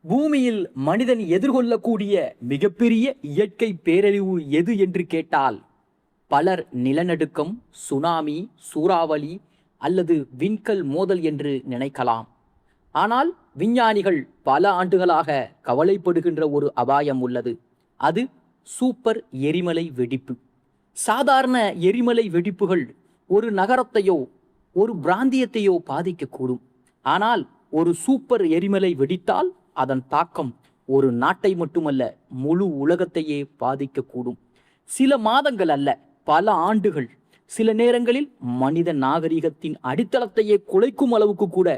பூமியில் மனிதன் எதிர்கொள்ளக்கூடிய மிகப்பெரிய இயற்கை பேரழிவு எது என்று கேட்டால் பலர் நிலநடுக்கம், சுனாமி, சூறாவளி அல்லது விண்கல் மோதல் என்று நினைக்கலாம். ஆனால் விஞ்ஞானிகள் பல ஆண்டுகளாக கவலைப்படுகின்ற ஒரு அபாயம் உள்ளது. அது சூப்பர் எரிமலை வெடிப்பு. சாதாரண எரிமலை வெடிப்புகள் ஒரு நகரத்தையோ ஒரு பிராந்தியத்தையோ பாதிக்கக்கூடும். ஆனால் ஒரு சூப்பர் எரிமலை வெடித்தால் அதன் தாக்கம் ஒரு நாட்டை மட்டுமல்ல, முழு உலகத்தையே பாதிக்கக்கூடும். சில மாதங்கள் அல்ல, பல ஆண்டுகள், சில நேரங்களில் மனித நாகரிகத்தின் அடித்தளத்தையே குலைக்கும் அளவுக்கு கூட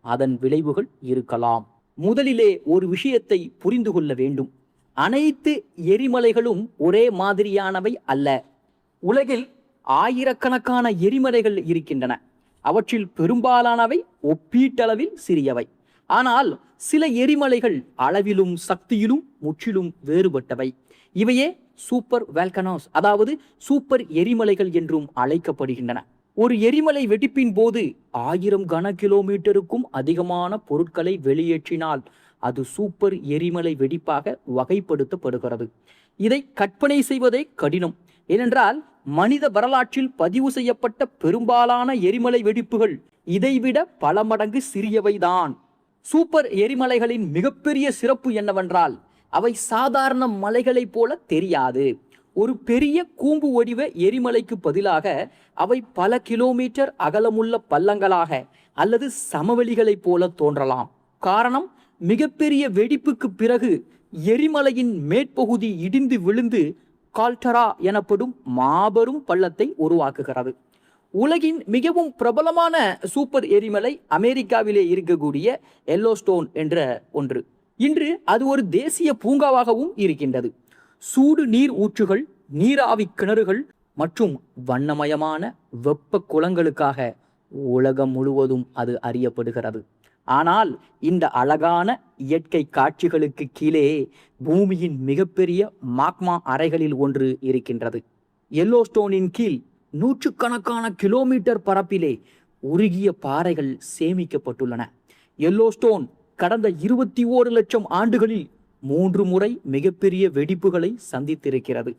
அதன் விளைவுகள் இருக்கலாம். முதலிலே ஒரு விஷயத்தை புரிந்து கொள்ள வேண்டும். அனைத்து எரிமலைகளும் ஒரே மாதிரியானவை அல்ல. உலகில் ஆயிரக்கணக்கான எரிமலைகள் இருக்கின்றன. அவற்றில் பெரும்பாலானவை ஒப்பீட்டளவில் சிறியவை. ஆனால் சில எரிமலைகள் அளவிலும் சக்தியிலும் முற்றிலும் வேறுபட்டவை. இவையே சூப்பர் வால்கனோஸ், அதாவது சூப்பர் எரிமலைகள் என்றும் அழைக்கப்படுகின்றன. ஒரு எரிமலை வெடிப்பின் போது 1000 கன கிலோமீட்டருக்கும் அதிகமான பொருட்களை வெளியேற்றினால் அது சூப்பர் எரிமலை வெடிப்பாக வகைப்படுத்தப்படுகிறது. இதை கற்பனை செய்வதே கடினம். ஏனென்றால் மனித வரலாற்றில் பதிவு செய்யப்பட்ட பெரும்பாலான எரிமலை வெடிப்புகள் இதைவிட பல மடங்கு சிறியவைதான். சூப்பர் எரிமலைகளின் மிகப்பெரிய சிறப்பு என்னவென்றால் அவை சாதாரண மலைகளைப் போல தெரியாது. ஒரு பெரிய கூம்பு வடிவ எரிமலைக்கு பதிலாக அவை பல கிலோமீட்டர் அகலமுள்ள பள்ளங்களாக அல்லது சமவெளிகளைப் போல தோன்றலாம். காரணம், மிகப்பெரிய வெடிப்புக்கு பிறகு எரிமலையின் மேற்பகுதி இடிந்து விழுந்து கால்டரா எனப்படும் மாபெரும் பள்ளத்தை உருவாக்குகிறது. உலகின் மிகவும் பிரபலமான சூப்பர் எரிமலை அமெரிக்காவிலே இருக்கக்கூடிய எல்லோஸ்டோன் என்ற ஒன்று. இன்று அது ஒரு தேசிய பூங்காவாகவும் இருக்கின்றது. சூடு நீர் ஊற்றுகள், நீராவி கிணறுகள் மற்றும் வண்ணமயமான வெப்ப குளங்களுக்காக உலகம் முழுவதும் அது அறியப்படுகிறது. ஆனால் இந்த அழகான இயற்கை காட்சிகளுக்கு கீழே பூமியின் மிகப்பெரிய மாக்மா அறைகளில் ஒன்று இருக்கின்றது. எல்லோஸ்டோனின் கீழ் நூற்றுக்கணக்கான கிலோமீட்டர் பரப்பிலே உருகிய பாறைகள் சேமிக்கப்பட்டுள்ளன. எல்லோஸ்டோன் கடந்த 21 லட்சம் ஆண்டுகளில் 3 முறை மிகப்பெரிய வெடிப்புகளை சந்தித்திருக்கிறது.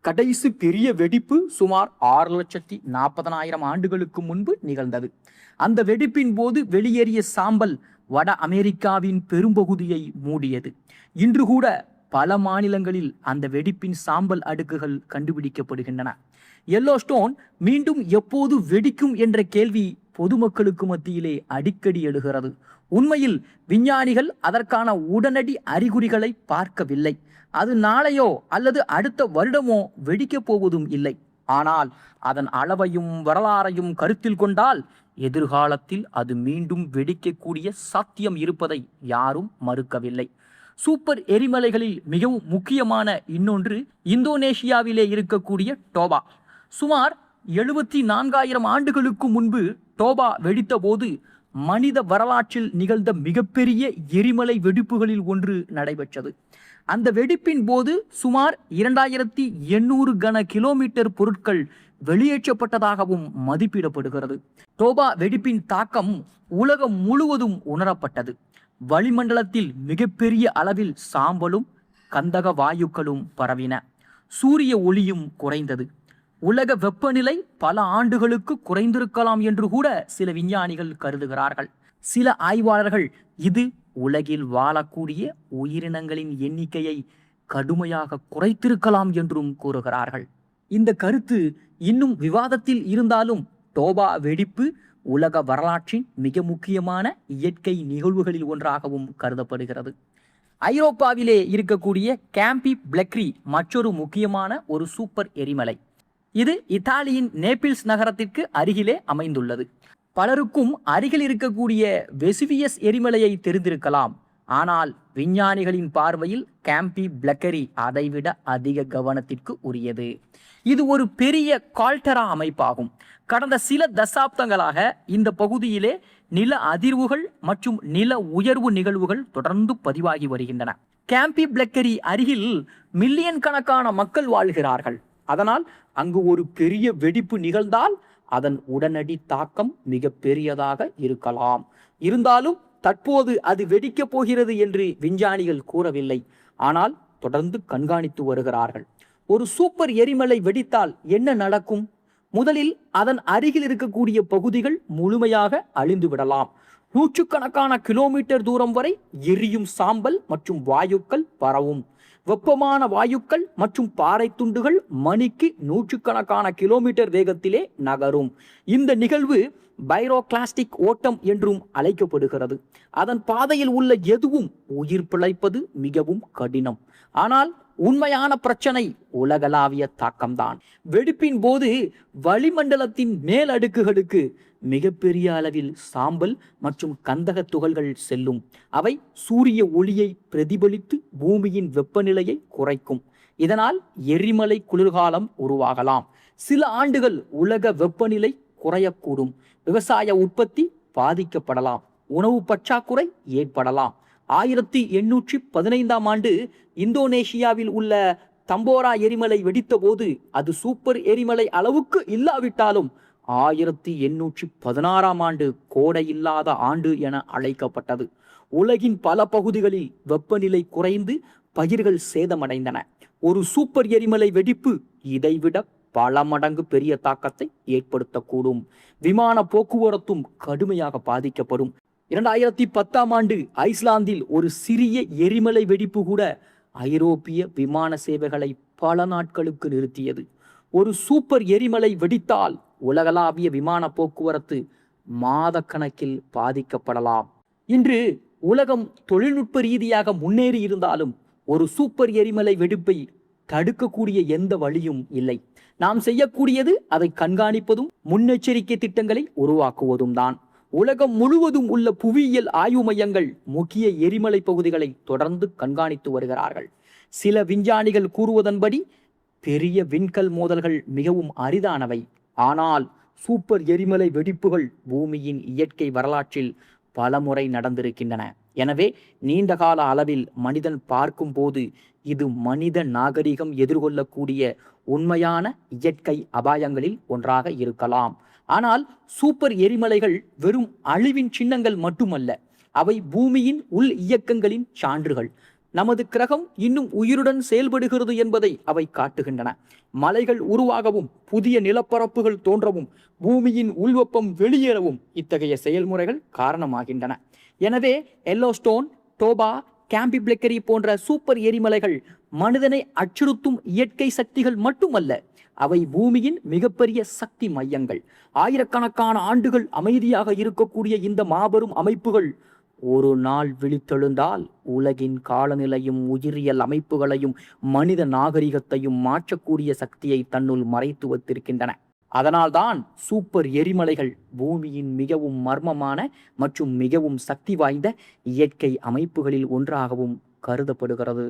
கடைசி பெரிய வெடிப்பு சுமார் 6,40,000 ஆண்டுகளுக்கு முன்பு நிகழ்ந்தது. அந்த வெடிப்பின் போது வெளியேறிய சாம்பல் வட அமெரிக்காவின் பெரும்பகுதியை மூடியது. இன்று கூட பல மாநிலங்களில் அந்த வெடிப்பின் சாம்பல் அடுக்குகள் கண்டுபிடிக்கப்படுகின்றன. எல்லோஸ்டோன் மீண்டும் எப்போது வெடிக்கும் என்ற கேள்வி பொதுமக்களுக்கு மத்தியிலே அடிக்கடி எழுகிறது. உண்மையில் விஞ்ஞானிகள் அதற்கான உடனடி அறிகுறிகளை பார்க்கவில்லை. அது நாளையோ அல்லது அடுத்த வருடமோ வெடிக்கப் போவதும் இல்லை. ஆனால் அதன் அளவையும் வரலாறையும் கருத்தில் கொண்டால் எதிர்காலத்தில் அது மீண்டும் வெடிக்கக்கூடிய சாத்தியம் இருப்பதை யாரும் மறுக்கவில்லை. சூப்பர் எரிமலைகளில் மிகவும் முக்கியமான இன்னொன்று இந்தோனேஷியாவிலே இருக்கக்கூடிய டோபா. சுமார் 74,000 ஆண்டுகளுக்கு முன்பு டோபா வெடித்த போது மனித வரலாற்றில் நிகழ்ந்த மிகப்பெரிய எரிமலை வெடிப்புகளில் ஒன்று நடைபெற்றது. அந்த வெடிப்பின் போது சுமார் 2800 கன கிலோமீட்டர் பொருட்கள் வெளியேற்றப்பட்டதாகவும் மதிப்பிடப்படுகிறது. டோபா வெடிப்பின் தாக்கம் உலகம் முழுவதும் உணரப்பட்டது. வளிமண்டலத்தில் மிகப்பெரிய அளவில் சாம்பலும் கந்தக வாயுக்களும் பரவின. சூரிய ஒளியும் குறைந்தது. உலக வெப்பநிலை பல ஆண்டுகளுக்கு குறைந்திருக்கலாம் என்று கூட சில விஞ்ஞானிகள் கருதுகிறார்கள். சில ஆய்வாளர்கள் இது உலகில் வாழக்கூடிய உயிரினங்களின் எண்ணிக்கையை கடுமையாக குறைத்திருக்கலாம் என்றும் கூறுகிறார்கள். இந்த கருத்து இன்னும் விவாதத்தில் இருந்தாலும் டோபா வெடிப்பு உலக வரலாற்றின் மிக முக்கியமான இயற்கை நிகழ்வுகளில் ஒன்றாகவும் கருதப்படுகிறது. ஐரோப்பாவிலே இருக்கக்கூடிய கேம்பி பிளக்ரி மற்றொரு முக்கியமான ஒரு சூப்பர் எரிமலை. இது இத்தாலியின் நேபிள்ஸ் நகரத்திற்கு அருகிலே அமைந்துள்ளது. பலருக்கும் அருகில் இருக்கக்கூடிய வெசுவியஸ் எரிமலையை தெரிந்திருக்கலாம். ஆனால் விஞ்ஞானிகளின் பார்வையில் கேம்பி பிளக்கரி அதைவிட அதிக கவனத்திற்கு உரியது. இது ஒரு பெரிய கால்டரா அமைப்பாகும். கடந்த சில தசாப்தங்களாக இந்த பகுதியிலே நில அதிர்வுகள் மற்றும் நில உயர்வு நிகழ்வுகள் தொடர்ந்து பதிவாகி வருகின்றன. கேம்பி பிளக்கரி அருகில் மில்லியன் கணக்கான மக்கள் வாழ்கிறார்கள். அதனால் அங்கு ஒரு பெரிய வெடிப்பு நிகழ்ந்தால் அதன் உடனடி தாக்கம் மிக பெரியதாக இருக்கலாம். இருந்தாலும் தற்போது அது வெடிக்கப் போகிறது என்று விஞ்ஞானிகள் கூறவில்லை, ஆனால் தொடர்ந்து கண்காணித்து வருகிறார்கள். ஒரு சூப்பர் எரிமலை வெடித்தால் என்ன நடக்கும்? முதலில் அதன் அருகில் இருக்கக்கூடிய பகுதிகள் முழுமையாக அழிந்து விடலாம். நூற்றுக்கணக்கான கிலோமீட்டர் தூரம் வரை எரியும் சாம்பல் மற்றும் வாயுக்கள் பரவும். வெப்பமான வாயுக்கள் மற்றும் பாறை துண்டுகள் மணிக்கு நூற்றுக்கணக்கான கிலோமீட்டர் வேகத்திலே நகரும். இந்த நிகழ்வு பைரோகிளாஸ்டிக் ஓட்டம் என்றும் அழைக்கப்படுகிறது. அதன் பாதையில் உள்ள எதுவும் உயிர் பிழைப்பது மிகவும் கடினம். ஆனால் உண்மையான பிரச்சனை உலகளாவிய தாக்கம்தான். வெடிப்பின் போது வளிமண்டலத்தின் மேல் அடுக்குகளுக்கு மிகப்பெரிய அளவில் சாம்பல் மற்றும் கந்தக துகள்கள் செல்லும். அவை சூரிய ஒளியை பிரதிபலித்து பூமியின் வெப்பநிலையை குறைக்கும். இதனால் எரிமலை குளிர்காலம் உருவாகலாம். சில ஆண்டுகள் உலக வெப்பநிலை குறையக்கூடும். விவசாய உற்பத்தி பாதிக்கப்படலாம். உணவு பற்றாக்குறை ஏற்படலாம். 1815ஆம் ஆண்டு இந்தோனேஷியாவில் உள்ள தம்போரா எரிமலை வெடித்த போது அது சூப்பர் எரிமலை அளவுக்கு இல்லாவிட்டாலும் 1816ஆம் ஆண்டு கோடை இல்லாத ஆண்டு என அழைக்கப்பட்டது. உலகின் பல பகுதிகளில் வெப்பநிலை குறைந்து பயிர்கள் சேதமடைந்தன. ஒரு சூப்பர் எரிமலை வெடிப்பு இதைவிட பல மடங்கு பெரிய தாக்கத்தை ஏற்படுத்தக்கூடும். விமான போக்குவரத்தும் கடுமையாக பாதிக்கப்படும். 2010ஆம் ஆண்டு ஐஸ்லாந்தில் ஒரு சிறிய எரிமலை வெடிப்பு கூட ஐரோப்பிய விமான சேவைகளை பல நாட்களுக்கு நிறுத்தியது. ஒரு சூப்பர் எரிமலை வெடித்தால் உலகளாவிய விமான போக்குவரத்து மாத கணக்கில் பாதிக்கப்படலாம். இன்று உலகம் தொழில்நுட்ப ரீதியாக முன்னேறி இருந்தாலும் ஒரு சூப்பர் எரிமலை வெடிப்பை தடுக்கக்கூடிய எந்த வழியும் இல்லை. நாம் செய்யக்கூடியது அதை கண்காணிப்பதும் முன்னெச்சரிக்கை திட்டங்களை உருவாக்குவதும் தான். உலகம் முழுவதும் உள்ள புவியியல் ஆய்வு மையங்கள் முக்கிய எரிமலை பகுதிகளை தொடர்ந்து கண்காணித்து வருகிறார்கள். சில விஞ்ஞானிகள் கூறுவதன்படி பெரிய விண்கல் மோதல்கள் மிகவும் அரிதானவை. ஆனால் சூப்பர் எரிமலை வெடிப்புகள் பூமியின் இயற்கை வரலாற்றில் பலமுறை நடந்திருக்கின்றன. எனவே நீண்டகால அளவில் மனிதன் பார்க்கும் போது இது மனித நாகரிகம் எதிர்கொள்ளக்கூடிய உண்மையான இயற்கை அபாயங்களில் ஒன்றாக இருக்கலாம். ஆனால் சூப்பர் எரிமலைகள் வெறும் அழிவின் சின்னங்கள் மட்டுமல்ல, அவை பூமியின் உள் இயக்கங்களின் சான்றுகள். நமது கிரகம் இன்னும் உயிருடன் செயல்படுகிறது என்பதை அவை காட்டுகின்றன. மலைகள் உருவாகவும் புதிய நிலப்பரப்புகள் தோன்றவும் பூமியின் உள்வெப்பம் வெளியேறவும் இத்தகைய செயல்முறைகள் காரணமாகின்றன. எனவே எல்லோஸ்டோன், டோபா, கேம்பிப்ளெக்கரி போன்ற சூப்பர் எரிமலைகள் மனிதனை அச்சுறுத்தும் இயற்கை சக்திகள் மட்டுமல்ல, அவை பூமியின் மிகப்பெரிய சக்தி மையங்கள். ஆயிரக்கணக்கான ஆண்டுகள் அமைதியாக இருக்கக்கூடிய இந்த மாபெரும் அமைப்புகள் ஒரு நாள் விழித்தெழுந்தால் உலகின் காலநிலையும் உயிரியல் அமைப்புகளையும் மனித நாகரிகத்தையும் மாற்றக்கூடிய சக்தியை தன்னுள் மறைத்து வைத்திருக்கின்றன. அதனால்தான் சூப்பர் எரிமலைகள் பூமியின் மிகவும் மர்மமான மற்றும் மிகவும் சக்தி வாய்ந்த இயற்கை அமைப்புகளில் ஒன்றாகவும் கருதப்படுகிறது.